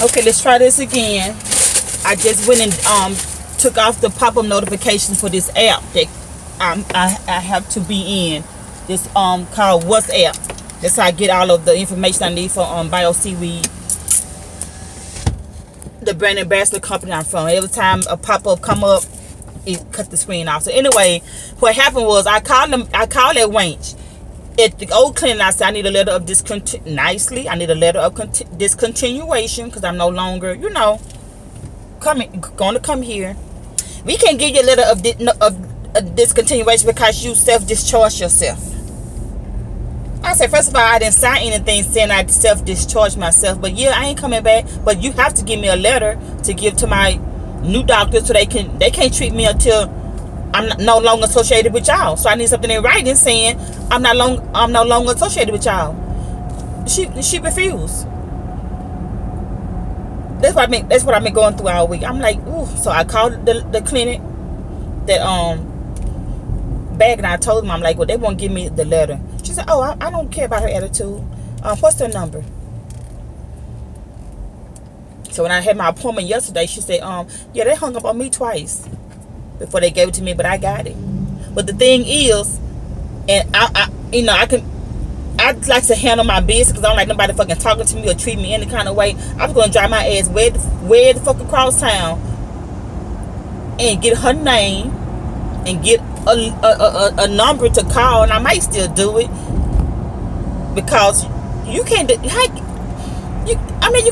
Okay, let's try this again. I just went and took off the pop-up notification for this app that I have to be in. This called WhatsApp. That's how I get all of the information I need for Bio Seaweed, the brand ambassador company I'm from. Every time a pop-up come up, it cut the screen off. So anyway, what happened was I called that wench at the old clinic. I said I need a letter of discontinuation because I'm no longer, going to come here. We can't give you a letter of discontinuation because you self-discharged yourself. I said, first of all, I didn't sign anything saying I self-discharged myself. But yeah, I ain't coming back. But you have to give me a letter to give to my new doctor so they can't treat me until I'm no longer associated with y'all. So I need something in writing saying I'm no longer associated with y'all. She refused. That's what I've been going through all week. I'm like, ooh. So I called the clinic that back, and I told them, I'm like, well, they won't give me the letter. She said, oh, I don't care about her attitude. What's their number? So when I had my appointment yesterday, she said, yeah, they hung up on me twice before they gave it to me, but I got it. But the thing is, and I like to handle my business because I don't like nobody fucking talking to me or treating me any kind of way. I was gonna drive my ass way the fuck across town and get her name and get a number to call, and I might still do it because you can't. You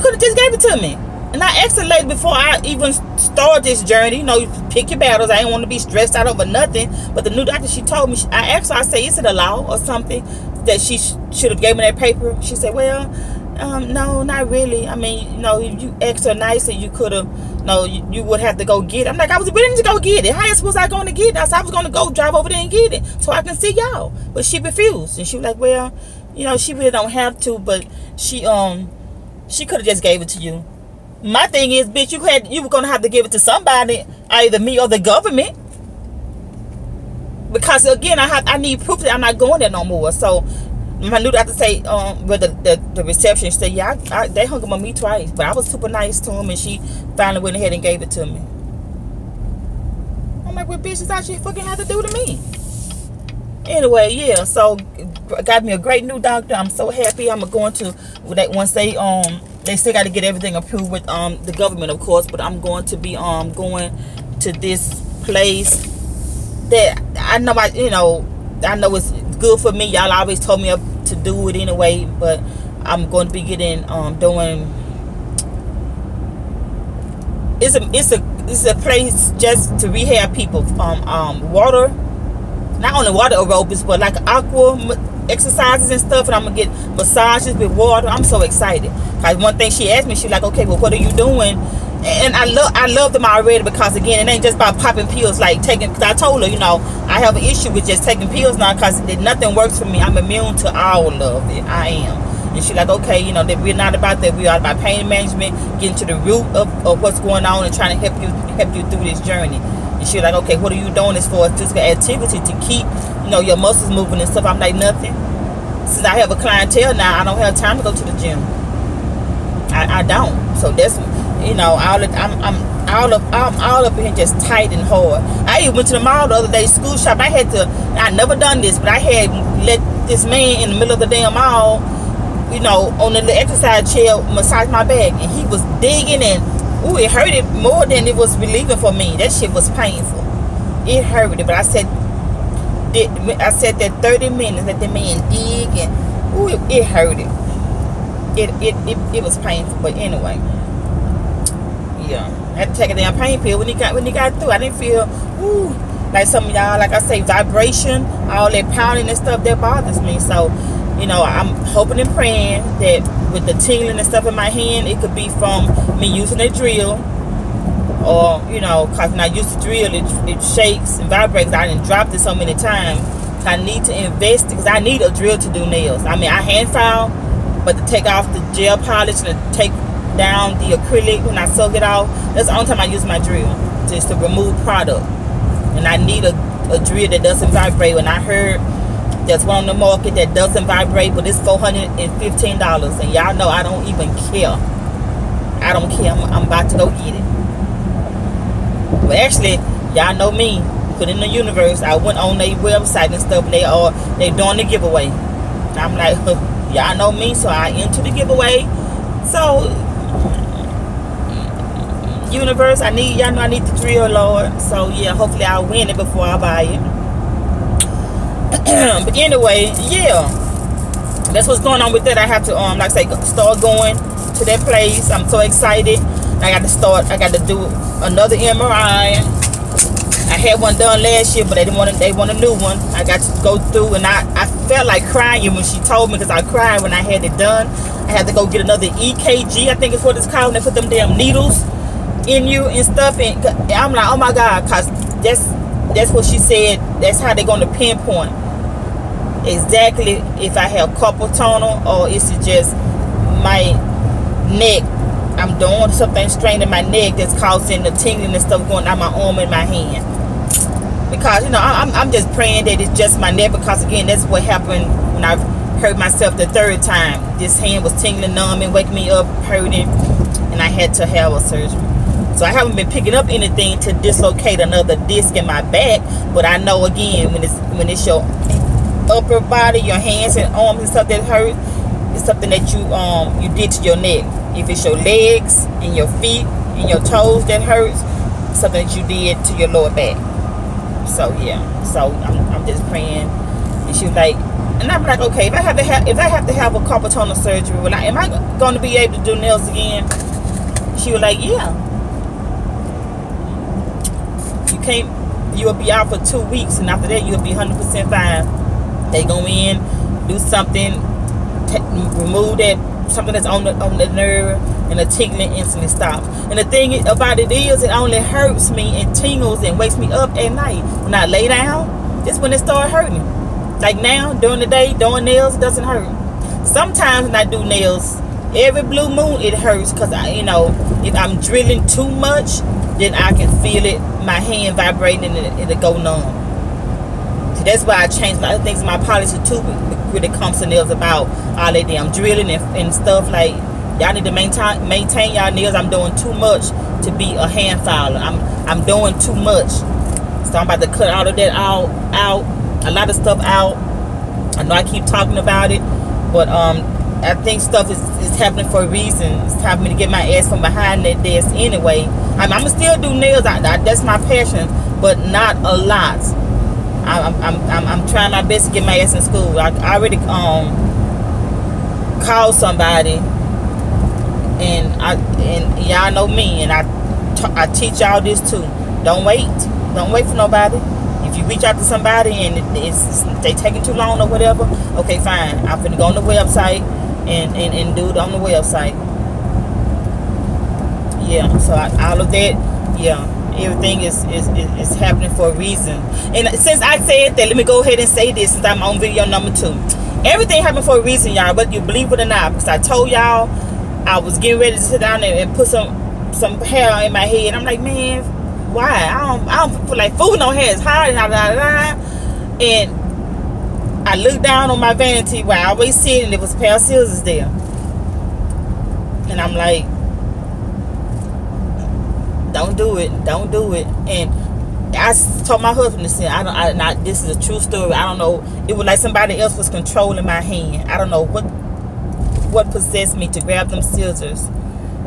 could have just gave it to me. And I asked the lady before I even started this journey, you pick your battles. I didn't want to be stressed out over nothing. But the new doctor, she told me, I asked her, I said, is it a law or something that she should have gave me that paper? She said, well, no, not really. I mean, you asked her nicer, you could have, you would have to go get it. I'm like, I was willing to go get it. How else was I going to get it? I said, I was going to go drive over there and get it so I can see y'all. But she refused. And she was like, well, she really don't have to, but she could have just gave it to you. My thing is, bitch, you were gonna have to give it to somebody, either me or the government, because again, I need proof that I'm not going there no more. So my new doctor say, with the receptionist said, yeah, they hung up on me twice, but I was super nice to him, and she finally went ahead and gave it to me. I'm like, what bitch is that she fucking have to do to me? Anyway, yeah, so got me a great new doctor. I'm so happy. I'm going to once they still got to get everything approved with the government, of course, but I'm going to be going to this place that I know it's good for me. Y'all always told me to do it anyway, but I'm going to be getting doing. It's a place just to rehab people water. Not only water aerobics, but like aqua exercises and stuff. And I'm going to get massages with water. I'm so excited. Because one thing she asked me, she's like, okay, well, what are you doing? And I love them already because, again, it ain't just about popping pills. Like taking, because I told her, I have an issue with just taking pills now because nothing works for me. I'm immune to all of it. I am. And she's like, okay, that we're not about that. We are about pain management, getting to the root of what's going on and trying to help you through this journey. And she's like, okay, what are you doing as far as physical activity to keep, your muscles moving and stuff? I'm like, nothing. Since I have a clientele now, I don't have time to go to the gym. I don't. So that's, I'm all up in here just tight and hard. I even went to the mall the other day, school shop. I never done this, but I had let this man in the middle of the damn mall, on the exercise chair massage my back, and he was digging and. Ooh, it hurt it more than it was relieving for me. That shit was painful. It hurt it, but I said that 30 minutes that the man dig and ooh, it hurt it. It was painful, but anyway, yeah, I had to take a damn pain pill when he got through. I didn't feel like some of y'all, like I say, vibration, all that pounding and stuff that bothers me. So. I'm hoping and praying that with the tingling and stuff in my hand, it could be from me using a drill, or because when I use the drill, it shakes and vibrates. I done dropped it so many times. So I need to invest because I need a drill to do nails. I mean, I hand file, but to take off the gel polish and to take down the acrylic when I suck it off, that's the only time I use my drill, just to remove product. And I need a drill that doesn't vibrate. When I heard there's one on the market that doesn't vibrate, but it's $415, and y'all know I don't even care. I don't care. I'm about to go get it. But actually, y'all know me. Put in the universe. I went on their website and stuff. They doing the giveaway. I'm like, y'all know me, so I enter the giveaway. So, universe, y'all know I need the drill, Lord. So yeah, hopefully I'll win it before I buy it. But anyway, yeah, that's what's going on with that. I have to like I say, start going to that place. I'm so excited. I got to do another MRI. I had one done last year, but they want a new one. I got to go through, and I felt like crying when she told me, because I cried when I had it done. I had to go get another EKG, I think is what it's called. They put them damn needles in you and stuff, and I'm like, oh my God, because that's what she said. That's how they're going to pinpoint exactly if I have carpal tunnel or is it just my neck. I'm doing something straining my neck that's causing the tingling and stuff going down my arm and my hand. Because I'm just praying that it's just my neck, because again, that's what happened when I hurt myself the third time. This hand was tingling, numbing, waking me up, hurting, and I had to have a surgery. So I haven't been picking up anything to dislocate another disc in my back, but I know again when it's your upper body, your hands and arms and stuff that hurt, it's something that you did to your neck. If it's your legs and your feet and your toes that hurts, something that you did to your lower back. So yeah, so I'm just praying. And she was like, and I'm like, okay, if I have to have a carpal tunnel surgery, am I going to be able to do nails again? She was like, yeah. You'll be out for 2 weeks, and after that you'll be 100% fine. They go in, do something, remove that something that's on the nerve, and the tingling instantly stops. And the thing about it is, it only hurts me and tingles and wakes me up at night. When I lay down, that's when it starts hurting. Like now, during the day, doing nails, it doesn't hurt. Sometimes when I do nails, every blue moon it hurts, because if I'm drilling too much, then I can feel it, my hand vibrating, and it'll go numb. So that's why I changed a lot of things in my policy too when it comes to nails, about all that damn drilling and stuff. Like, y'all need to maintain y'all nails. I'm doing too much to be a hand filer. I'm doing too much. So I'm about to cut all of that out, a lot of stuff out. I know I keep talking about it, but I think stuff is happening for a reason. It's time for me to get my ass from behind that desk anyway. I'm going to still do nails. That's my passion, but not a lot. I'm trying my best to get my ass in school. I already called somebody, and y'all know me, and I teach y'all this too. Don't wait for nobody. If you reach out to somebody and they taking too long or whatever, okay, fine. I'm finna go on the website and do it on the website. Yeah, so all of that, yeah, everything is happening for a reason. And since I said that, let me go ahead and say this, since I'm on video number 2. Everything happened for a reason, y'all, whether you believe it or not. Because I told y'all I was getting ready to sit down there and put some hair in my head. I'm like, man, why? I don't feel like food no hair is hard, and I looked down on my vanity where I always sit, and there was a pair of scissors there. And I'm like, don't do it. And I told my husband this, this is a true story. I don't know. It was like somebody else was controlling my hand. I don't know what possessed me to grab them scissors.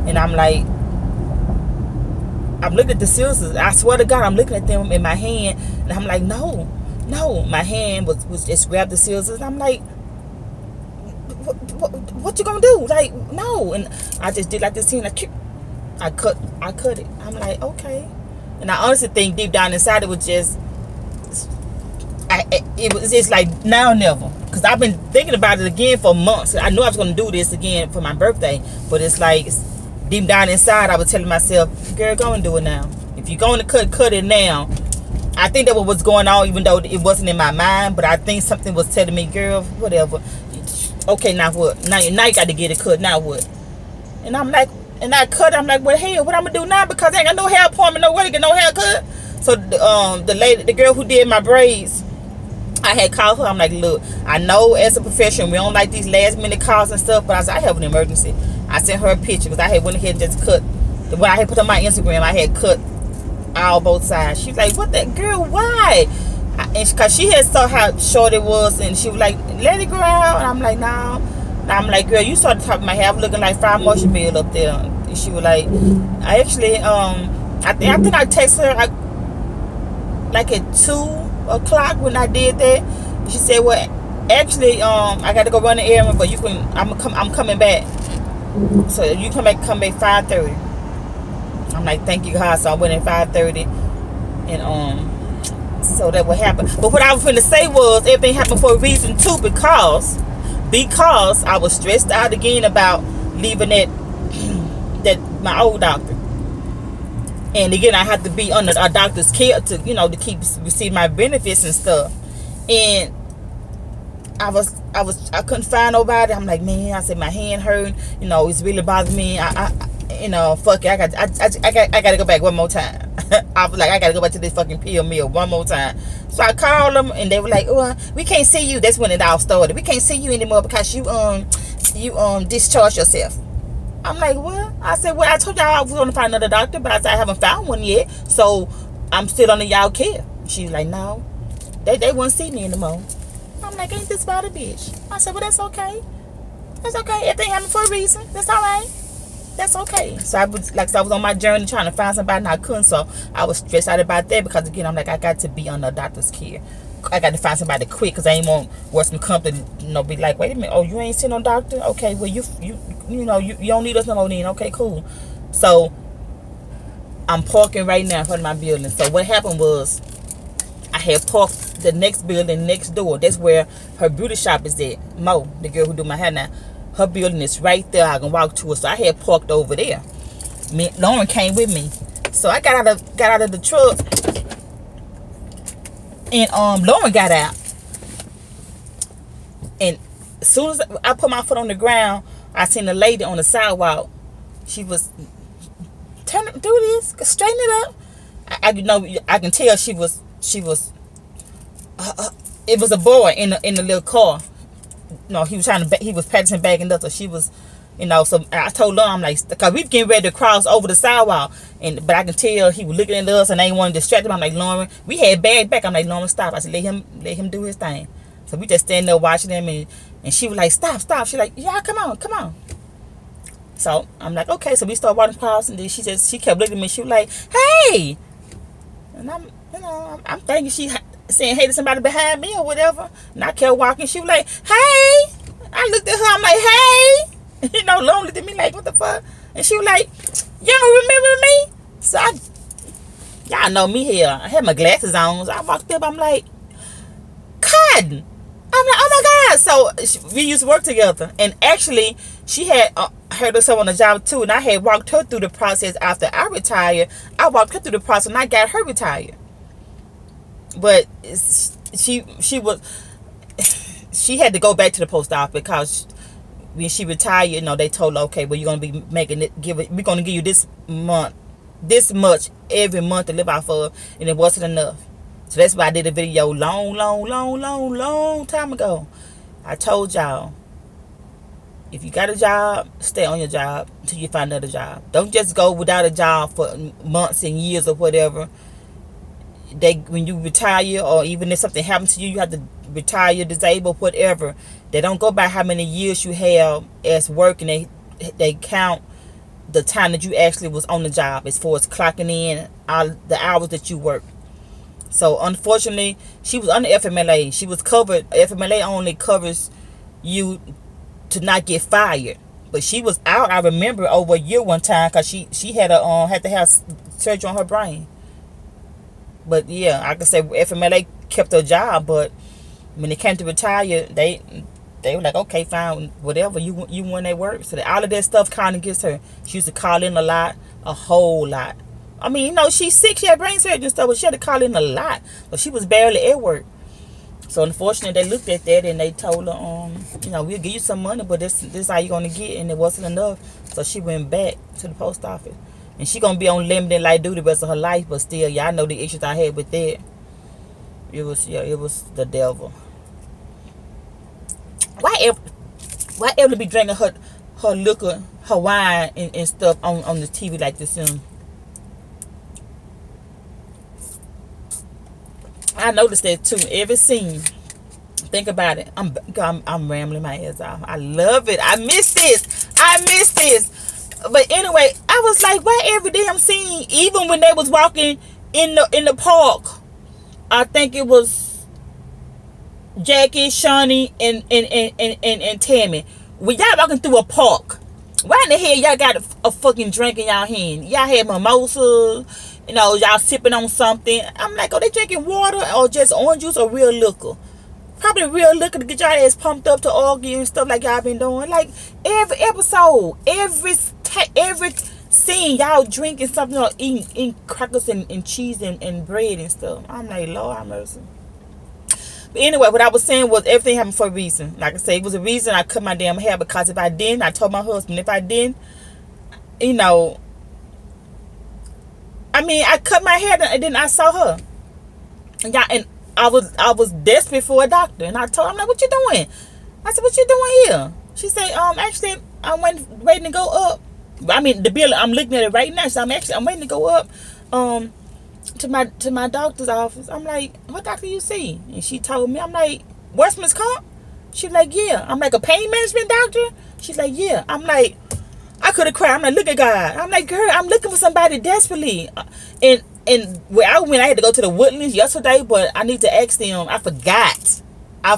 And I'm like, I'm looking at the scissors. I swear to God, I'm looking at them in my hand, and I'm like, no. My hand was just grab the scissors. And I'm like, what you gonna do? Like, no. And I just did like this thing. I cut it. I'm like, okay. And I honestly think deep down inside it was just, it's like now or never. Because I've been thinking about it again for months. I knew I was going to do this again for my birthday. But it's like, deep down inside, I was telling myself, girl, go and do it now. If you're going to cut it now. I think that was what's going on, even though it wasn't in my mind. But I think something was telling me, girl, whatever. Okay, now what? Now you got to get it cut. Now what? And I'm like, and I cut. I'm like, well, hell, what I'm gonna do now? Because I ain't got no hair appointment, no way to get no haircut. So the girl who did my braids, I had called her. I'm like, look, I know as a professional we don't like these last minute calls and stuff, but I said I have an emergency. I sent her a picture because I had went ahead and just cut. When I had put on my Instagram, I had cut all both sides. She was like, "What that girl? Why?" And because she had saw how short it was, and she was like, "Let it grow out." And I'm like, "No." And I'm like, "Girl, you saw the top of my hair. I'm looking like Fire Marshallville up there." And she was like, "I actually, I think I texted her like at 2 o'clock when I did that." She said, "Well, actually, I got to go run the errand, but you can. I'm coming back. So you come back 5:30." I'm like, "Thank you, God." So I went at 5:30, and so that would happen. But what I was going to say was everything happened for a reason too, because I was stressed out again about leaving that my old doctor. And again, I had to be under a doctor's care to to keep receive my benefits and stuff. And I couldn't find nobody. I'm like, man, I said my hand hurt. It's really bothering me. Fuck it. I got to go back one more time. I was like, I got to go back to this fucking pill mill one more time. So I called them, and they were like, "Oh, we can't see you." That's when it all started. "We can't see you anymore because you discharged yourself." I'm like, "What?" I said, "Well, I told y'all I was going to find another doctor, but I said I haven't found one yet, so I'm still under y'all care." She was like, "No, they won't see me anymore." I'm like, "Ain't this about a bitch?" I said, "Well, that's okay. That's okay. Everything happened for a reason. That's all right. That's okay." So I was on my journey trying to find somebody, and I couldn't. So I was stressed out about that because again, I'm like, I got to be under a doctor's care. I got to find somebody quick because I ain't want worse than come to be like, "Wait a minute, oh, you ain't seen no doctor? Okay, well you don't need us no more then. Okay, cool." So I'm parking right now in front of my building. So what happened was I had parked the next building next door. That's where her beauty shop is at. Mo, the girl who do my hair now. Her building is right there. I can walk to it. So I had parked over there. Lauren came with me. So I got out of the truck. And Lauren got out. And as soon as I put my foot on the ground, I seen a lady on the sidewalk. She was do this, straighten it up. I can tell she was. It was a boy in the little car. No, he was practicing backing up. So she was, So I told her, I'm like, because we getting ready to cross over the sidewalk, but I can tell he was looking at us and they ain't want to distract him. I'm like, "Lauren, we had bag back." I'm like, "Lauren, stop." I said, let him do his thing. So we just standing there watching him, and she was like, "Stop." She like, "Yeah, come on." So I'm like, okay. So we started walking across, and then she kept looking at me. She was like, "Hey," and I'm thinking she saying hey to somebody behind me or whatever. And I kept walking. She was like, "Hey." I looked at her. I'm like, "Hey." Lauren looked at me like, "What the fuck?" And she was like, "You don't remember me?" So y'all know me here. I had my glasses on. So I walked up. I'm like, "Cotton." I'm like, "Oh my God." So we used to work together. And actually, she had heard herself on the job too. And I had walked her through the process after I retired. I walked her through the process and I got her retired. But she had to go back to the post office because when she retired, they told her, "Okay, well, you're gonna be making it. We're gonna give you this much every month to live off of," and it wasn't enough. So that's why I did a video long time ago. I told y'all, if you got a job, stay on your job until you find another job. Don't just go without a job for months and years or whatever. When you retire, or even if something happens to you, you have to retire, disabled, whatever. They don't go by how many years you have as working. They count the time that you actually was on the job as far as clocking in the hours that you work. So unfortunately, she was under FMLA. She was covered. FMLA only covers you to not get fired. But she was out, I remember, over a year one time because she had to have surgery on her brain. But yeah, I can say FMLA kept her job, but when it came to retire, they were like, "Okay, fine, whatever, you want at work." So all of that stuff kind of gets her. She used to call in a whole lot. I mean, she's sick, she had brain surgery and stuff, but she had to call in a lot. But she was barely at work. So unfortunately, they looked at that and they told her, "We'll give you some money, but this is how you're gonna get," and it wasn't enough. So she went back to the post office. And she gonna be on limited light duty the rest of her life, but still, y'all know the issues I had with that. It was the devil. Why Evelyn be drinking her liquor, Hawaii and stuff on the TV like this. I noticed that too. Every scene. Think about it. I'm rambling my ass off. I love it. I miss this. I miss this. But anyway, I was like, why every damn scene, even when they was walking in the park, I think it was Jackie, Shawnee, and Tammy. When y'all walking through a park, why in the hell y'all got a fucking drink in y'all hand? Y'all had mimosas, y'all sipping on something. I'm like, oh, they drinking water or just orange juice or real liquor? Probably real liquor to get y'all ass pumped up to argue and stuff like y'all been doing. Like every episode, every scene, y'all drinking something or eating crackers and cheese and bread and stuff. I'm like, Lord have mercy. But anyway, what I was saying was everything happened for a reason. Like I said, it was a reason I cut my damn hair, because if I didn't, I told my husband, if I didn't, I cut my hair and then I saw her. And I was desperate for a doctor, and I told her, I'm like, what you doing? I said, what you doing here? She said, actually, I'm waiting to go up. The bill, I'm looking at it right now. So I'm waiting to go up, to my doctor's office. I'm like, what doctor you see? And she told me. I'm like, Westman's Comp? She's like, yeah. I'm like, a pain management doctor? She's like, yeah. I'm like, I could have cried. I'm like, look at God. I'm like, girl, I'm looking for somebody desperately. And where I went, I had to go to the Woodlands yesterday, but I need to ask them. I forgot. I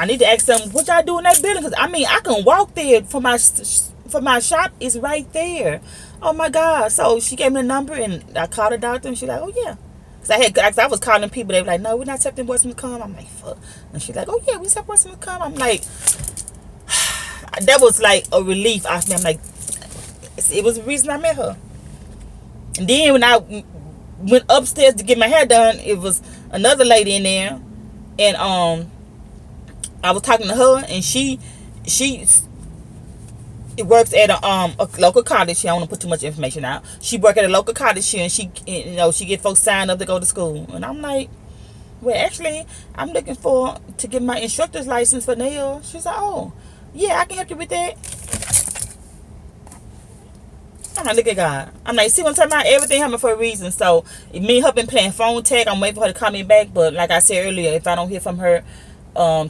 need to ask them, what y'all do in that building? Because, I can walk there for my shop. Is right there. Oh, my God. So she gave me the number, and I called the doctor, and she's like, oh, yeah. Because I was calling people. They were like, no, we're not accepting Westman Come. I'm like, fuck. And she's like, oh, yeah, we accept Westman Come. I'm like, that was like a relief off me. I'm like, it was the reason I met her. And then when I went upstairs to get my hair done, it was another lady in there, and I was talking to her, and she works at a local college here. I don't want to put too much information out. She works at a local college here, and she get folks signed up to go to school. And I'm like, well, actually, I'm looking to get my instructor's license for nails. She's like, oh, yeah, I can help you with that. I'm like, look at God. I'm like, see, one time everything happened for a reason. So me and her been playing phone tag. I'm waiting for her to call me back. But like I said earlier, if I don't hear from her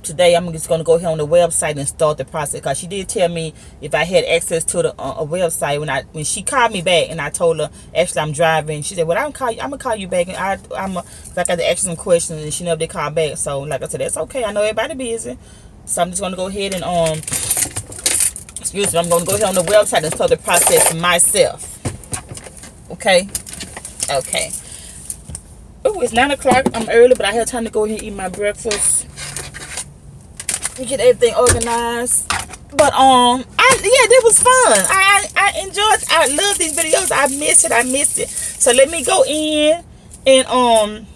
today, I'm just gonna go here on the website and start the process. Because she did tell me if I had access to the a website when she called me back, and I told her actually I'm driving. She said, well, I'm gonna call you back, and I got to ask some questions, and she never did call back. So like I said, that's okay. I know everybody busy, so I'm just gonna go ahead and excuse me, I'm going to go ahead on the website and start the process myself. Okay? Okay. Oh, it's 9 o'clock. I'm early, but I had time to go ahead and eat my breakfast. We get everything organized. But, that was fun. I enjoyed, I love these videos. I miss it. So, let me go in and,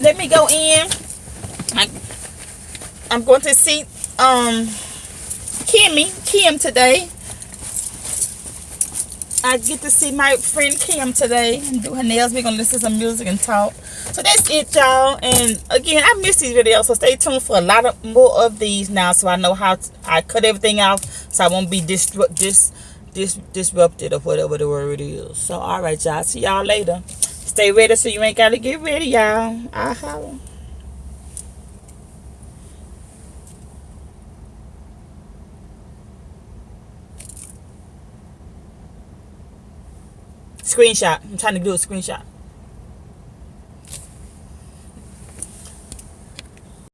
let me go in. I'm going to see Kim today. I get to see my friend Kim today and do her nails. We're going to listen to some music and talk. So that's it, y'all. And again, I miss these videos, so stay tuned for a lot of more of these now, so I know how I cut everything off, so I won't be disrupted or whatever the word is. So all right, y'all. See y'all later. Stay ready so you ain't got to get ready, y'all. I'll holler. Screenshot. I'm trying to do a screenshot.